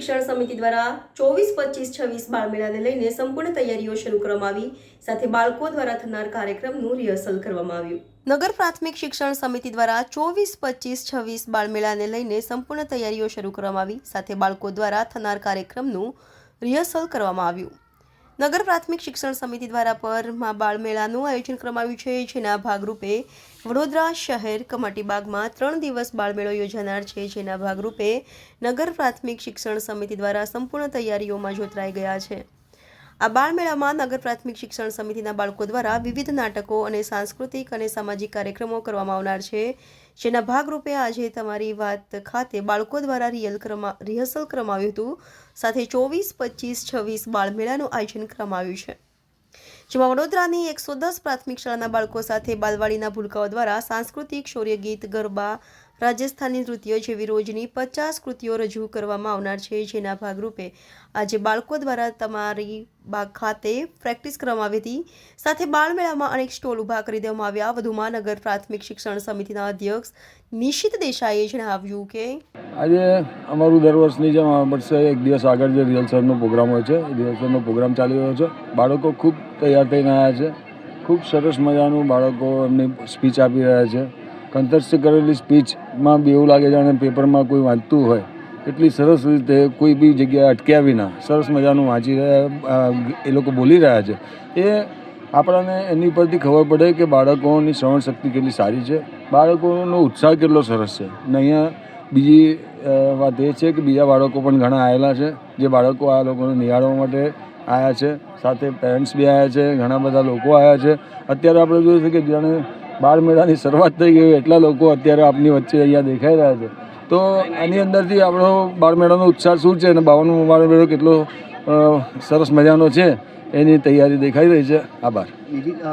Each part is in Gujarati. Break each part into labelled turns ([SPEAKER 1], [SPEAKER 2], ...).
[SPEAKER 1] શિક્ષણ સમિતિ દ્વારા 24-25-26 બાળમેળાને લઈને સંપૂર્ણ તૈયારીઓ શરૂ કરવામાં આવી, સાથે બાળકો દ્વારા થનાર કાર્યક્રમનું રિહર્સલ કરવામાં આવ્યું। નગર પ્રાથમિક શિક્ષણ સમિતિ દ્વારા 24-25-26 બાળમેળાને લઈને સંપૂર્ણ તૈયારીઓ શરૂ કરવામાં આવી, સાથે બાળકો દ્વારા થનાર કાર્યક્રમનું રિહર્સલ કરવામાં આવ્યું। નગર પ્રાથમિક શિક્ષણ સમિતિ દ્વારા પરમાં બાળમેળાનું આયોજન કરવામાં આવ્યું છે, જેના ભાગરૂપે વડોદરા શહેર કમાટીબાગમાં 3 દિવસ બાળમેળો યોજાનાર છે, જેના ભાગરૂપે નગર પ્રાથમિક શિક્ષણ સમિતિ દ્વારા સંપૂર્ણ તૈયારીઓમાં જોતરાઈ ગયા છે। આ બાળમેળામાં નગર પ્રાથમિક શિક્ષણ સમિતિના બાળકો દ્વારા વિવિધ નાટકો અને સાંસ્કૃતિક અને સામાજિક કાર્યક્રમો કરવામાં આવનાર છે, જેના ભાગરૂપે આજે તમારી વાત ખાતે બાળકો દ્વારા રિહર્સલ કરવામાં આવ્યું હતું, સાથે 24-25-26 બાળમેળાનું આયોજન કરવામાં આવ્યું છે, જેમાં વડોદરાની 110 પ્રાથમિક શાળાના બાળકો સાથે બાલવાડીના ભૂલકાઓ દ્વારા સાંસ્કૃતિક શૌર્ય ગીત, ગરબા, રાજસ્થાની નૃત્ય જેવી રોજની 50 કૃતિઓ રજૂ કરવામાં આવનાર છે, જેના ભાગરૂપે આજે બાળકો દ્વારા તમારી બાગ ખાતે પ્રેક્ટિસ કરવામાં આવી હતી, સાથે બાળમેળામાં અનેક સ્ટોલ ઊભા કરી દેવામાં આવ્યા। વધુમાં નગર પ્રાથમિક શિક્ષણ સમિતિના અધ્યક્ષ નિશિત દેસાઈએ જણાવ્યું કે
[SPEAKER 2] આજે અમારું દર વર્ષની જેમ આ વર્ષે એક દિવસ આગળ જે રિહર્સલનો પ્રોગ્રામ હોય છે, રિહર્સલનો પ્રોગ્રામ ચાલી રહ્યો છે। બાળકો ખૂબ તૈયાર થઈને આવ્યા છે, ખૂબ સરસ મજાનું બાળકો એમની સ્પીચ આપી રહ્યા છે। કંઠસ્થ કરેલી સ્પીચમાં બી એવું લાગે જાણે પેપરમાં કોઈ વાંચતું હોય, એટલી સરસ રીતે કોઈ બી જગ્યાએ અટક્યા વિના સરસ મજાનું વાંચી રહ્યા એ લોકો બોલી રહ્યા છે। એ આપણને એની પરથી ખબર પડે કે બાળકોની શ્રવણ શક્તિ કેટલી સારી છે, બાળકોનો ઉત્સાહ કેટલો સરસ છે। અને અહીંયા બીજી વાત એ છે કે બીજા બાળકો પણ ઘણા આવેલા છે, જે બાળકો આ લોકોને નિહાળવા માટે આવ્યા છે, સાથે પેરેન્ટ્સ બી આવ્યા છે, ઘણા બધા લોકો આવ્યા છે। અત્યારે આપણે જોયું છે કે જાણે બાળમેળાની શરૂઆત થઈ ગઈ એટલા લોકો અત્યારે આપની વચ્ચે અહીંયા દેખાઈ રહ્યા છે। તો આની અંદરથી આપણો બાળમેળાનો ઉત્સાહ શું છે અને 52મો બાળમેળો કેટલો સરસ મજાનો છે એની તૈયારી દેખાઈ રહી છે। આભાર।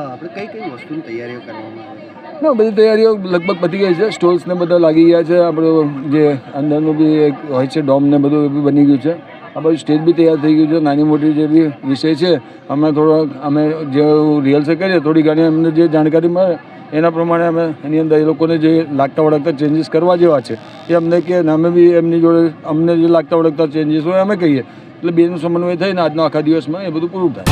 [SPEAKER 3] આપણે કઈ વસ્તુની તૈયારીઓ કરવામાં આવે છે?
[SPEAKER 2] ના, બધી તૈયારીઓ લગભગ પતી ગઈ છે, સ્ટોલ્સ ને બધા લાગી ગયા છે, આપણું જે અંદરનું બી એક હોય છે ડોમ ને બધું એ બી બની ગયું છે, આ બધું સ્ટેજ બી તૈયાર થઈ ગયું છે। નાની મોટી જે બી વિષય છે અમે જે રિહર્સલ કરીએ થોડી ઘણી અમને જે જાણકારી મળે એના પ્રમાણે અમે એની અંદર એ લોકોને જે લાગતા વળગતા ચેન્જીસ કરવા જેવા છે એ અમને કહે ને અમે બી એમની જોડે અમને જે લાગતા વળગતા ચેન્જીસ હોય અમે કહીએ, એટલે બેનું સમન્વય થઈને આજનો આખા દિવસમાં એ બધું પૂરું થાય।